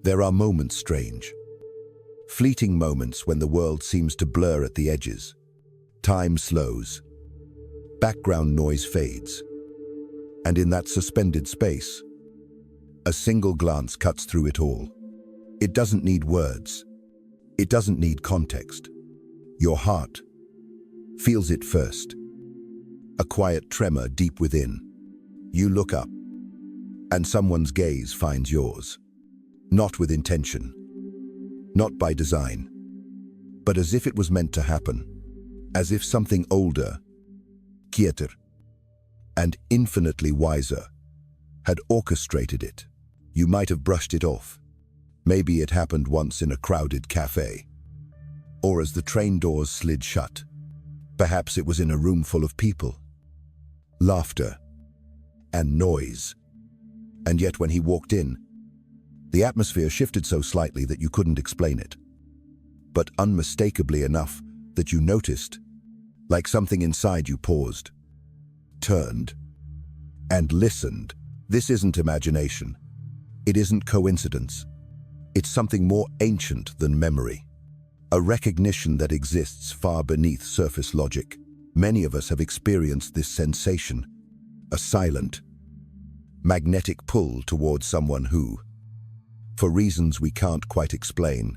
There are moments strange. Fleeting moments when the world seems to blur at the edges. Time slows. Background noise fades. And in that suspended space, a single glance cuts through it all. It doesn't need words. It doesn't need context. Your heart feels it first. A quiet tremor deep within. You look up, and someone's gaze finds yours. Not with intention, not by design, but as if it was meant to happen. As if something older, quieter, and infinitely wiser had orchestrated it. You might have brushed it off. Maybe it happened once in a crowded cafe, or as the train doors slid shut. Perhaps it was in a room full of people, laughter, and noise. And yet when he walked in, the atmosphere shifted so slightly that you couldn't explain it, but unmistakably enough that you noticed, like something inside you paused, turned, and listened. This isn't imagination. It isn't coincidence. It's something more ancient than memory. A recognition that exists far beneath surface logic. Many of us have experienced this sensation, a silent, magnetic pull towards someone who, for reasons we can't quite explain,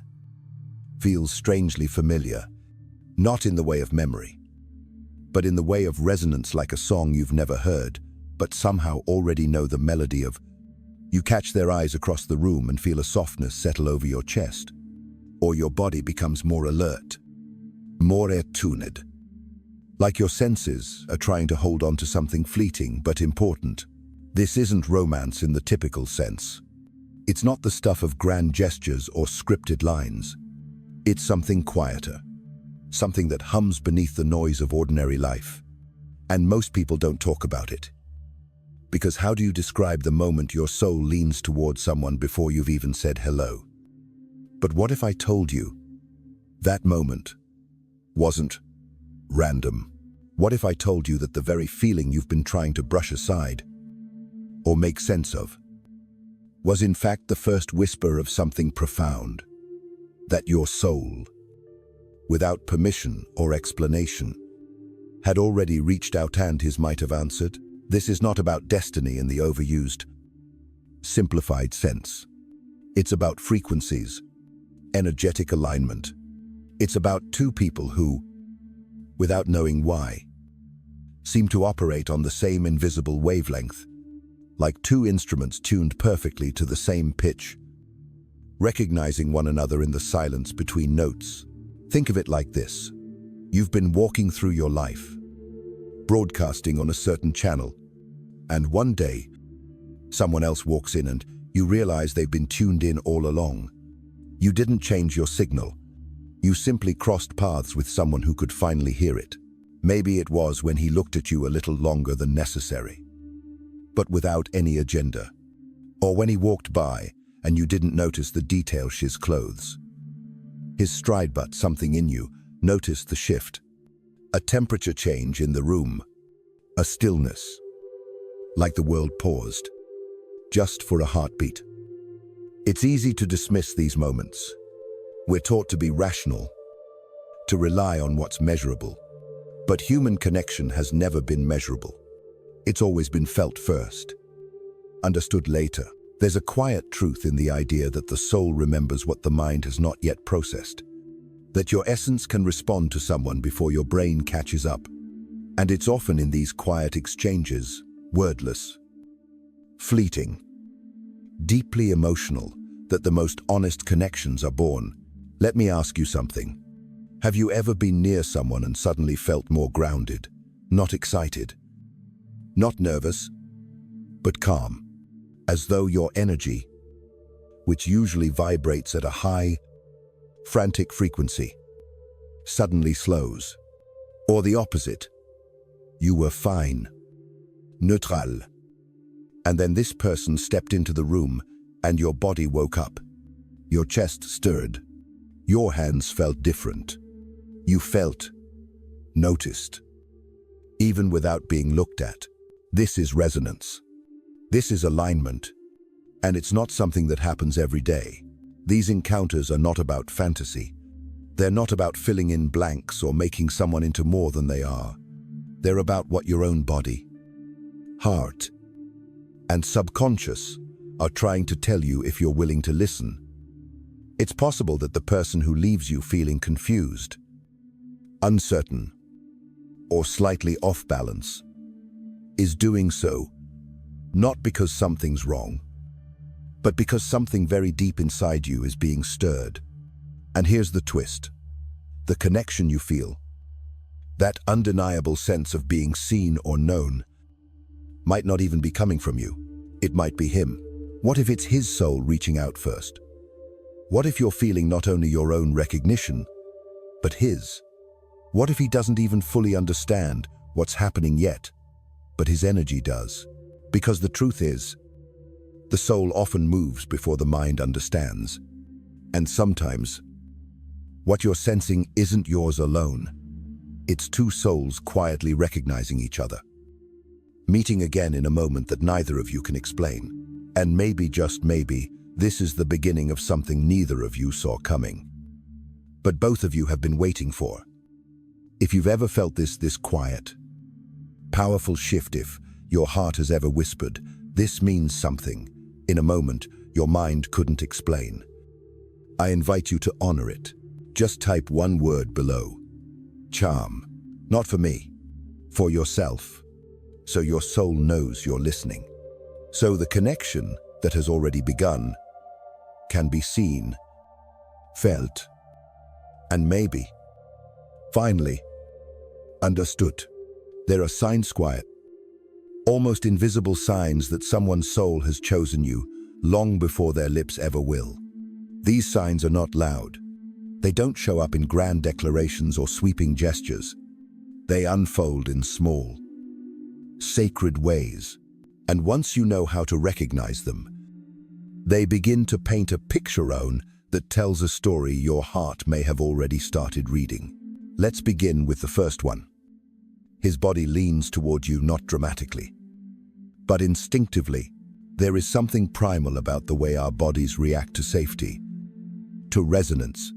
feels strangely familiar, not in the way of memory, but in the way of resonance, like a song you've never heard, but somehow already know the melody of. You catch their eyes across the room and feel a softness settle over your chest, or your body becomes more alert, more attuned, like your senses are trying to hold on to something fleeting but important. This isn't romance in the typical sense. It's not the stuff of grand gestures or scripted lines. It's something quieter, something that hums beneath the noise of ordinary life. And most people don't talk about it. Because how do you describe the moment your soul leans towards someone before you've even said hello? But what if I told you that moment wasn't random? What if I told you that the very feeling you've been trying to brush aside or make sense of was in fact the first whisper of something profound? That your soul, without permission or explanation, had already reached out and his might have answered? This is not about destiny in the overused, simplified sense. It's about frequencies, energetic alignment. It's about two people who, without knowing why, seem to operate on the same invisible wavelength, like two instruments tuned perfectly to the same pitch, recognizing one another in the silence between notes. Think of it like this. You've been walking through your life, broadcasting on a certain channel, and one day, someone else walks in and you realize they've been tuned in all along. You didn't change your signal. You simply crossed paths with someone who could finally hear it. Maybe it was when he looked at you a little longer than necessary, but without any agenda. Or when he walked by and you didn't notice the details, his clothes, his stride, but something in you noticed the shift. A temperature change in the room, a stillness, like the world paused, just for a heartbeat. It's easy to dismiss these moments. We're taught to be rational, to rely on what's measurable. But human connection has never been measurable. It's always been felt first, understood later. There's a quiet truth in the idea that the soul remembers what the mind has not yet processed, that your essence can respond to someone before your brain catches up. And it's often in these quiet exchanges, wordless, fleeting, deeply emotional, that the most honest connections are born. Let me ask you something. Have you ever been near someone and suddenly felt more grounded, not excited, not nervous, but calm, as though your energy, which usually vibrates at a high, frantic frequency, suddenly slows? Or the opposite, you were fine, neutral, and then this person stepped into the room and your body woke up, your chest stirred, your hands felt different. You felt, noticed, even without being looked at. This is resonance. This is alignment. And it's not something that happens every day. These encounters are not about fantasy. They're not about filling in blanks or making someone into more than they are. They're about what your own body, heart, and subconscious are trying to tell you if you're willing to listen. It's possible that the person who leaves you feeling confused, uncertain, or slightly off balance is doing so not because something's wrong, but because something very deep inside you is being stirred. And here's the twist. The connection you feel, that undeniable sense of being seen or known, might not even be coming from you. It might be him. What if it's his soul reaching out first? What if you're feeling not only your own recognition, but his? What if he doesn't even fully understand what's happening yet, but his energy does? Because the truth is, the soul often moves before the mind understands. And sometimes, what you're sensing isn't yours alone. It's two souls quietly recognizing each other, meeting again in a moment that neither of you can explain. And maybe, just maybe, this is the beginning of something neither of you saw coming, but both of you have been waiting for. If you've ever felt this quiet, powerful shift, if your heart has ever whispered, this means something, in a moment your mind couldn't explain, I invite you to honor it. Just type one word below. Charm. Not for me, for yourself, so your soul knows you're listening. So the connection that has already begun can be seen, felt, and maybe, finally, understood. There are signs, quiet, almost invisible signs that someone's soul has chosen you long before their lips ever will. These signs are not loud. They don't show up in grand declarations or sweeping gestures. They unfold in small, sacred ways. And once you know how to recognize them, they begin to paint a picture that tells a story your heart may have already started reading. Let's begin with the first one. His body leans toward you, not dramatically, but instinctively. There is something primal about the way our bodies react to safety, to resonance.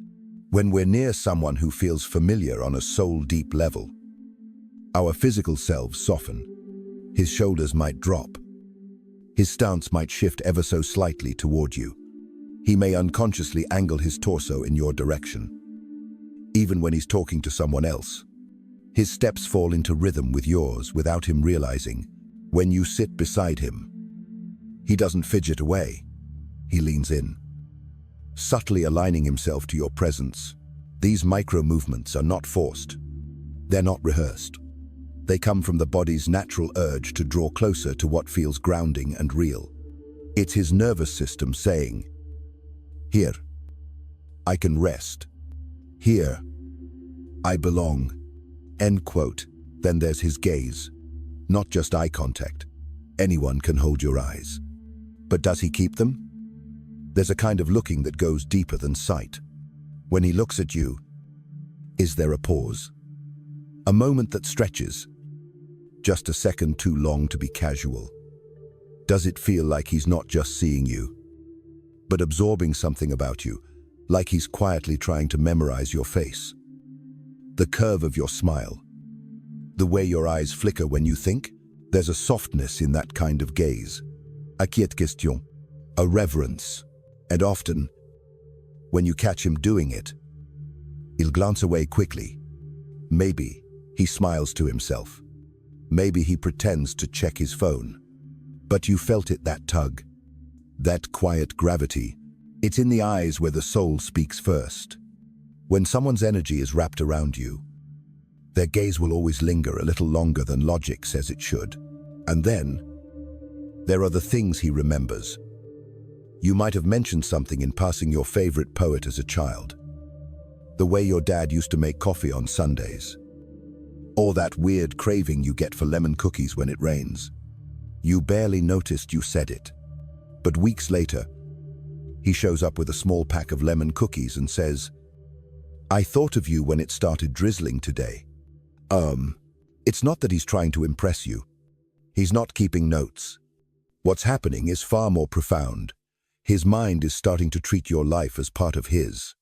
When we're near someone who feels familiar on a soul-deep level, our physical selves soften. His shoulders might drop. His stance might shift ever so slightly toward you. He may unconsciously angle his torso in your direction. Even when he's talking to someone else, his steps fall into rhythm with yours without him realizing. When you sit beside him, he doesn't fidget away. He leans in, subtly aligning himself to your presence. These micro-movements are not forced. They're not rehearsed. They come from the body's natural urge to draw closer to what feels grounding and real. It's his nervous system saying, "Here, I can rest. Here, I belong." End quote. Then there's his gaze. Not just eye contact. Anyone can hold your eyes. But does he keep them? There's a kind of looking that goes deeper than sight. When he looks at you, is there a pause? A moment that stretches, just a second too long to be casual? Does it feel like he's not just seeing you, but absorbing something about you, like he's quietly trying to memorize your face? The curve of your smile, the way your eyes flicker when you think, there's a softness in that kind of gaze. A quiet question, a reverence. And often, when you catch him doing it, he'll glance away quickly. Maybe he smiles to himself. Maybe he pretends to check his phone. But you felt it, that tug, that quiet gravity. It's in the eyes where the soul speaks first. When someone's energy is wrapped around you, their gaze will always linger a little longer than logic says it should. And then, there are the things he remembers. You might have mentioned something in passing, your favorite poet as a child, the way your dad used to make coffee on Sundays, or that weird craving you get for lemon cookies when it rains. You barely noticed you said it, but weeks later, he shows up with a small pack of lemon cookies and says, "I thought of you when it started drizzling today." It's not that he's trying to impress you. He's not keeping notes. What's happening is far more profound. His mind is starting to treat your life as part of his.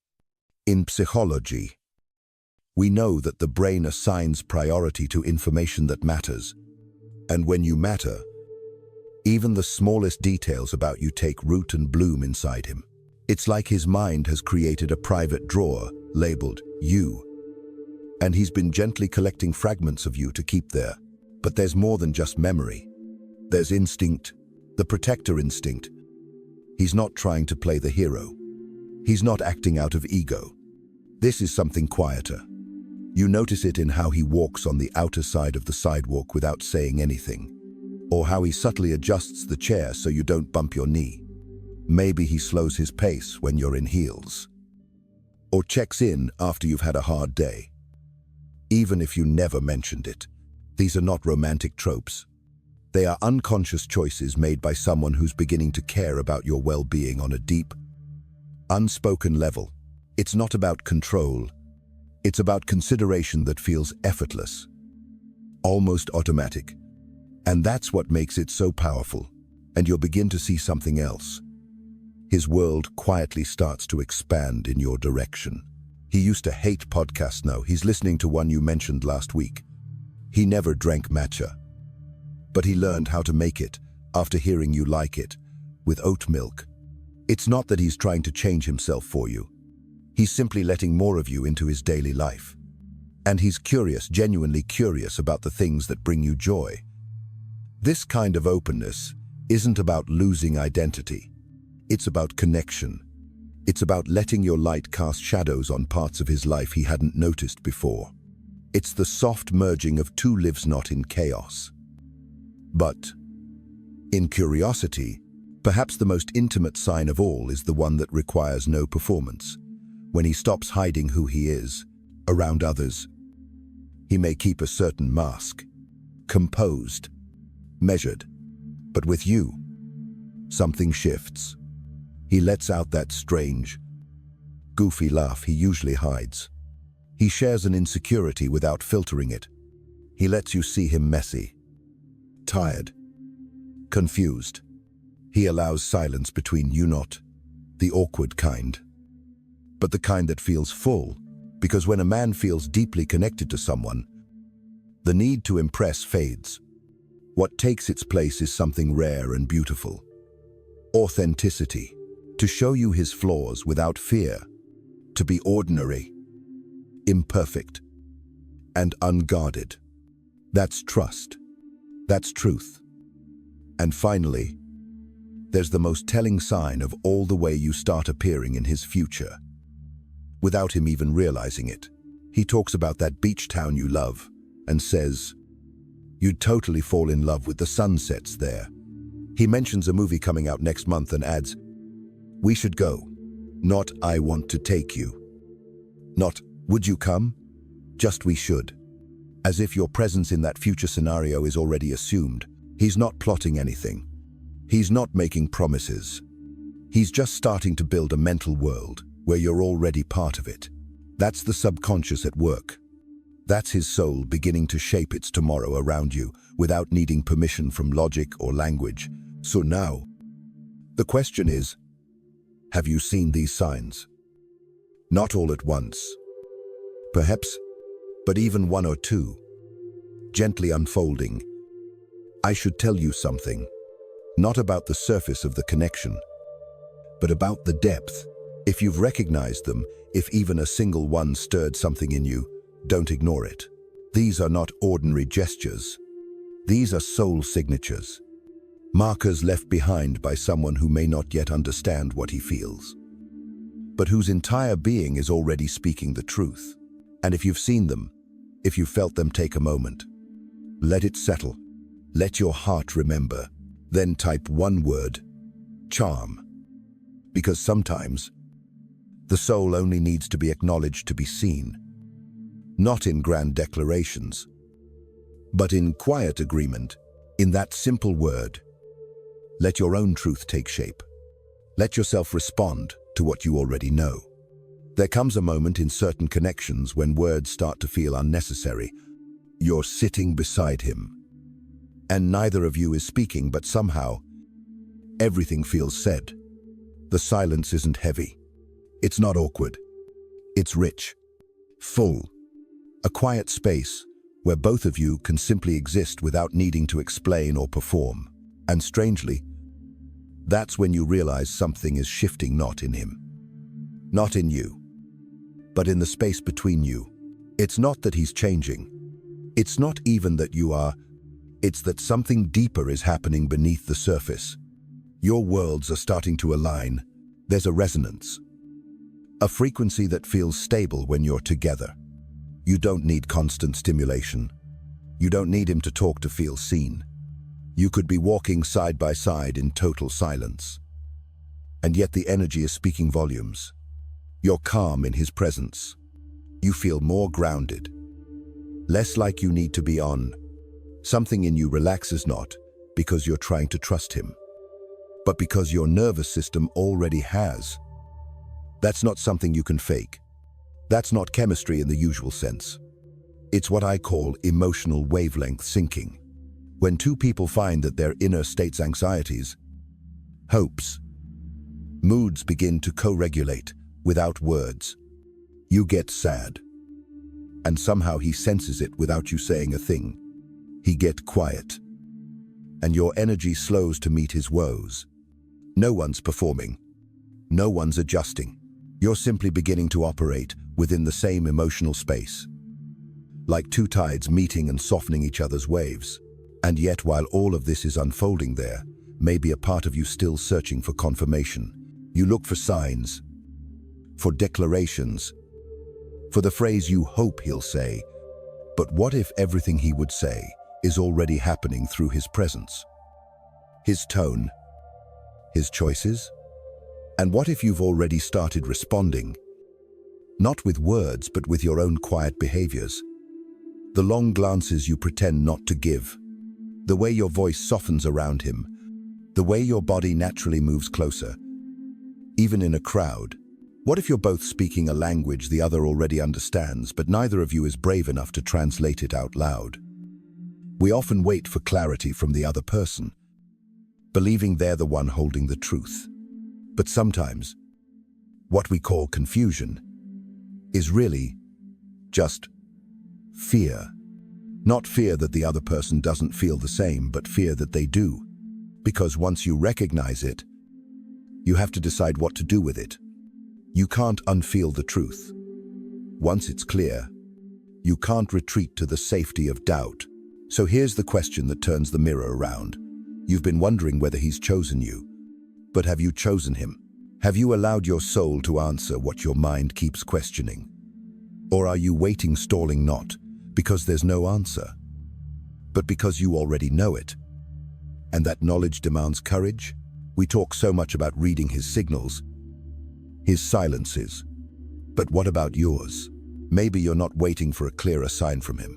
In psychology, we know that the brain assigns priority to information that matters. And when you matter, even the smallest details about you take root and bloom inside him. It's like his mind has created a private drawer labeled you. And he's been gently collecting fragments of you to keep there. But there's more than just memory. There's instinct, the protector instinct. He's not trying to play the hero. He's not acting out of ego. This is something quieter. You notice it in how he walks on the outer side of the sidewalk without saying anything, or how he subtly adjusts the chair so you don't bump your knee. Maybe he slows his pace when you're in heels, or checks in after you've had a hard day. Even if you never mentioned it, these are not romantic tropes. They are unconscious choices made by someone who's beginning to care about your well-being on a deep, unspoken level. It's not about control. It's about consideration that feels effortless, almost automatic. And that's what makes it so powerful. And you'll begin to see something else. His world quietly starts to expand in your direction. He used to hate podcasts. Now he's listening to one you mentioned last week. He never drank matcha, but he learned how to make it after hearing you like it, with oat milk. It's not that he's trying to change himself for you. He's simply letting more of you into his daily life. And he's curious, genuinely curious about the things that bring you joy. This kind of openness isn't about losing identity. It's about connection. It's about letting your light cast shadows on parts of his life he hadn't noticed before. It's the soft merging of two lives not in chaos, but in curiosity. Perhaps the most intimate sign of all is the one that requires no performance. When he stops hiding who he is around others, he may keep a certain mask, composed, measured, but with you, something shifts. He lets out that strange, goofy laugh he usually hides. He shares an insecurity without filtering it. He lets you see him messy, tired, confused. He allows silence between you, not the awkward kind, but the kind that feels full, because when a man feels deeply connected to someone, the need to impress fades. What takes its place is something rare and beautiful. Authenticity, to show you his flaws without fear, to be ordinary, imperfect, and unguarded. That's trust. That's truth. And finally, there's the most telling sign of all, the way you start appearing in his future. Without him even realizing it, he talks about that beach town you love and says, you'd totally fall in love with the sunsets there. He mentions a movie coming out next month and adds, we should go. Not, I want to take you. Not, would you come? Just, we should. As if your presence in that future scenario is already assumed. He's not plotting anything. He's not making promises. He's just starting to build a mental world where you're already part of it. That's the subconscious at work. That's his soul beginning to shape its tomorrow around you without needing permission from logic or language. So now, the question is, have you seen these signs? Not all at once, perhaps, but even one or two, gently unfolding. I should tell you something, not about the surface of the connection, but about the depth. If you've recognized them, if even a single one stirred something in you, don't ignore it. These are not ordinary gestures. These are soul signatures, markers left behind by someone who may not yet understand what he feels, but whose entire being is already speaking the truth. And if you've seen them, if you felt them, take a moment. Let it settle. Let your heart remember. Then type one word, charm. Because sometimes, the soul only needs to be acknowledged to be seen. Not in grand declarations, but in quiet agreement, in that simple word. Let your own truth take shape. Let yourself respond to what you already know. There comes a moment in certain connections when words start to feel unnecessary. You're sitting beside him, and neither of you is speaking, but somehow, everything feels said. The silence isn't heavy. It's not awkward. It's rich, full, a quiet space where both of you can simply exist without needing to explain or perform. And strangely, that's when you realize something is shifting, not in him, not in you, but in the space between you. It's not that he's changing. It's not even that you are. It's that something deeper is happening beneath the surface. Your worlds are starting to align. There's a resonance, a frequency that feels stable when you're together. You don't need constant stimulation. You don't need him to talk to feel seen. You could be walking side by side in total silence. And yet the energy is speaking volumes. You're calm in his presence. You feel more grounded, less like you need to be on. Something in you relaxes, not because you're trying to trust him, but because your nervous system already has. That's not something you can fake. That's not chemistry in the usual sense. It's what I call emotional wavelength syncing. When two people find that their inner state's anxieties, hopes, moods begin to co-regulate without words. You get sad, and somehow he senses it without you saying a thing. He gets quiet, and your energy slows to meet his woes. No one's performing. No one's adjusting. You're simply beginning to operate within the same emotional space, like two tides meeting and softening each other's waves. And yet, while all of this is unfolding, there may be a part of you still searching for confirmation. You look for signs, for declarations, for the phrase you hope he'll say. But what if everything he would say is already happening through his presence, his tone, his choices? And what if you've already started responding, not with words, but with your own quiet behaviors? The long glances you pretend not to give, the way your voice softens around him, the way your body naturally moves closer, even in a crowd. What if you're both speaking a language the other already understands, but neither of you is brave enough to translate it out loud? We often wait for clarity from the other person, believing they're the one holding the truth. But sometimes, what we call confusion is really just fear. Not fear that the other person doesn't feel the same, but fear that they do. Because once you recognize it, you have to decide what to do with it. You can't unfeel the truth. Once it's clear, you can't retreat to the safety of doubt. So here's the question that turns the mirror around. You've been wondering whether he's chosen you. But have you chosen him? Have you allowed your soul to answer what your mind keeps questioning? Or are you waiting, stalling, not because there's no answer, but because you already know it? And that knowledge demands courage. We talk so much about reading his signals, his silences. But what about yours? Maybe you're not waiting for a clearer sign from him.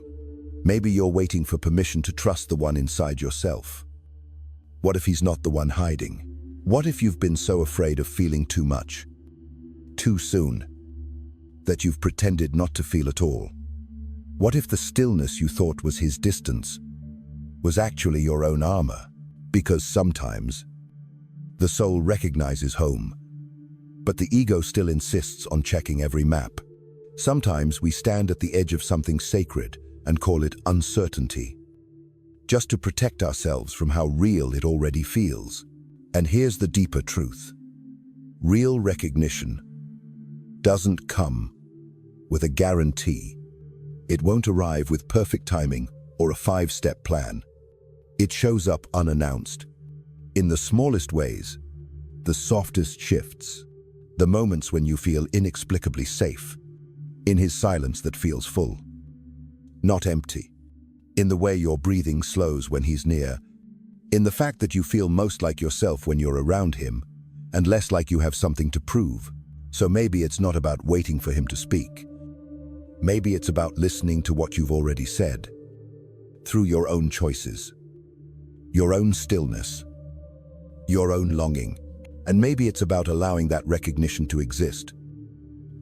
Maybe you're waiting for permission to trust the one inside yourself. What if he's not the one hiding? What if you've been so afraid of feeling too much, too soon, that you've pretended not to feel at all? What if the stillness you thought was his distance was actually your own armor? Because sometimes the soul recognizes home, but the ego still insists on checking every map. Sometimes we stand at the edge of something sacred and call it uncertainty, just to protect ourselves from how real it already feels. And here's the deeper truth. Real recognition doesn't come with a guarantee. It won't arrive with perfect timing or a 5-step plan. It shows up unannounced, in the smallest ways, the softest shifts, the moments when you feel inexplicably safe, in his silence that feels full, not empty, in the way your breathing slows when he's near, in the fact that you feel most like yourself when you're around him, and less like you have something to prove. So maybe it's not about waiting for him to speak. Maybe it's about listening to what you've already said, through your own choices, your own stillness, your own longing. And maybe it's about allowing that recognition to exist,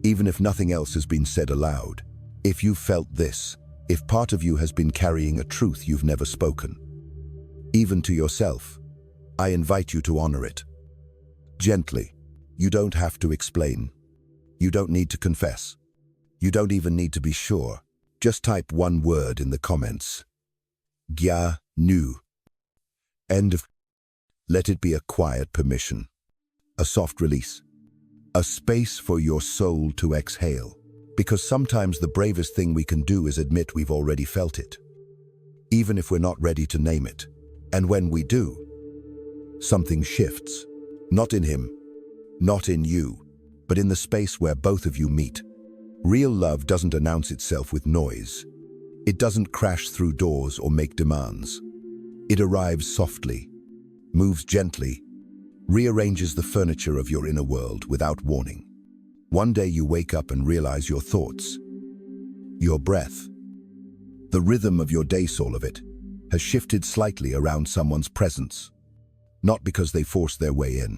even if nothing else has been said aloud. If you've felt this, if part of you has been carrying a truth you've never spoken, even to yourself, I invite you to honor it. Gently, You don't have to explain. You don't need to confess. You don't even need to be sure. Just type one word in the comments. Gya nu. End of. Let it be a quiet permission, a soft release, a space for your soul to exhale. Because sometimes the bravest thing we can do is admit we've already felt it, even if we're not ready to name it. And when we do, something shifts. Not in him, not in you, but in the space where both of you meet. Real love doesn't announce itself with noise. It doesn't crash through doors or make demands. It arrives softly, moves gently, rearranges the furniture of your inner world without warning. One day you wake up and realize your thoughts, your breath, the rhythm of your day, all of it, has shifted slightly around someone's presence. Not because they forced their way in,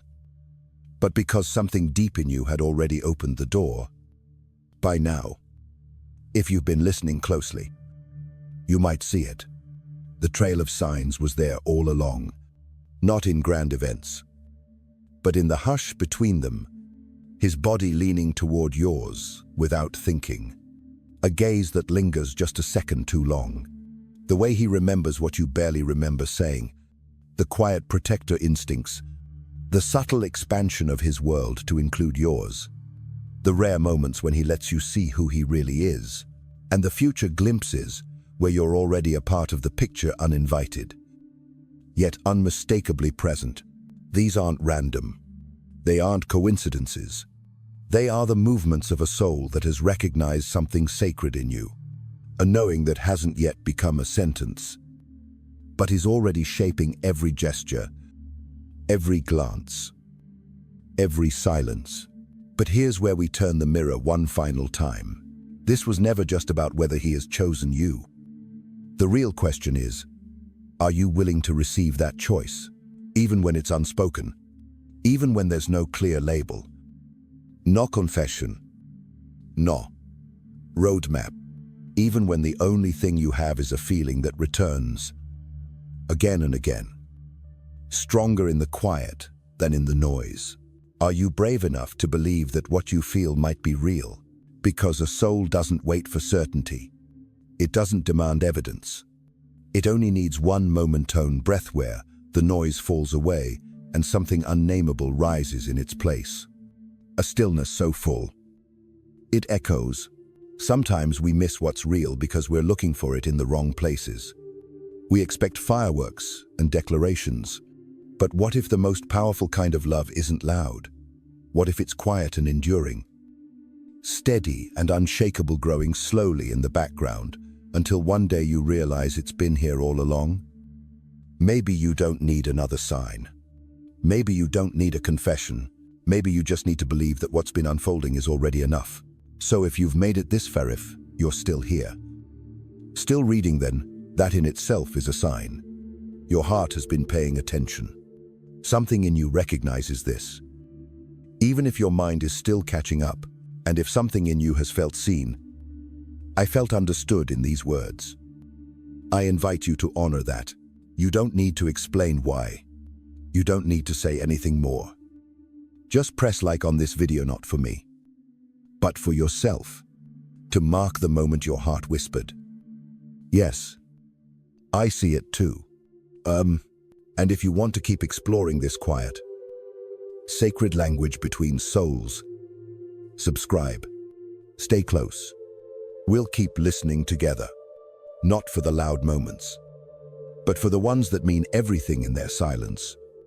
but because something deep in you had already opened the door. By now, if you've been listening closely, you might see it. The trail of signs was there all along, not in grand events, but in the hush between them, his body leaning toward yours without thinking. A gaze that lingers just a second too long. The way he remembers what you barely remember saying. The quiet protector instincts. The subtle expansion of his world to include yours. The rare moments when he lets you see who he really is. And the future glimpses where you're already a part of the picture, uninvited, yet unmistakably present. These aren't random. They aren't coincidences. They are the movements of a soul that has recognized something sacred in you, a knowing that hasn't yet become a sentence, but is already shaping every gesture, every glance, every silence. But here's where we turn the mirror one final time. This was never just about whether he has chosen you. The real question is, are you willing to receive that choice, even when it's unspoken, even when there's no clear label? No confession, no roadmap, even when the only thing you have is a feeling that returns again and again, stronger in the quiet than in the noise. Are you brave enough to believe that what you feel might be real? Because a soul doesn't wait for certainty. It doesn't demand evidence. It only needs one momentone breath where the noise falls away and something unnameable rises in its place. A stillness so full, it echoes. Sometimes we miss what's real because we're looking for it in the wrong places. We expect fireworks and declarations. But what if the most powerful kind of love isn't loud? What if it's quiet and enduring? Steady and unshakable, growing slowly in the background until one day you realize it's been here all along? Maybe you don't need another sign. Maybe you don't need a confession. Maybe you just need to believe that what's been unfolding is already enough. So if you've made it this far, if you're still here, still reading, then that in itself is a sign. Your heart has been paying attention. Something in you recognizes this. Even if your mind is still catching up, and if something in you has felt seen, I felt understood in these words. I invite you to honor that. You don't need to explain why. You don't need to say anything more. Just press like on this video, not for me, but for yourself, to mark the moment your heart whispered, yes, I see it too. And if you want to keep exploring this quiet, sacred language between souls, subscribe, stay close. We'll keep listening together, not for the loud moments, but for the ones that mean everything in their silence.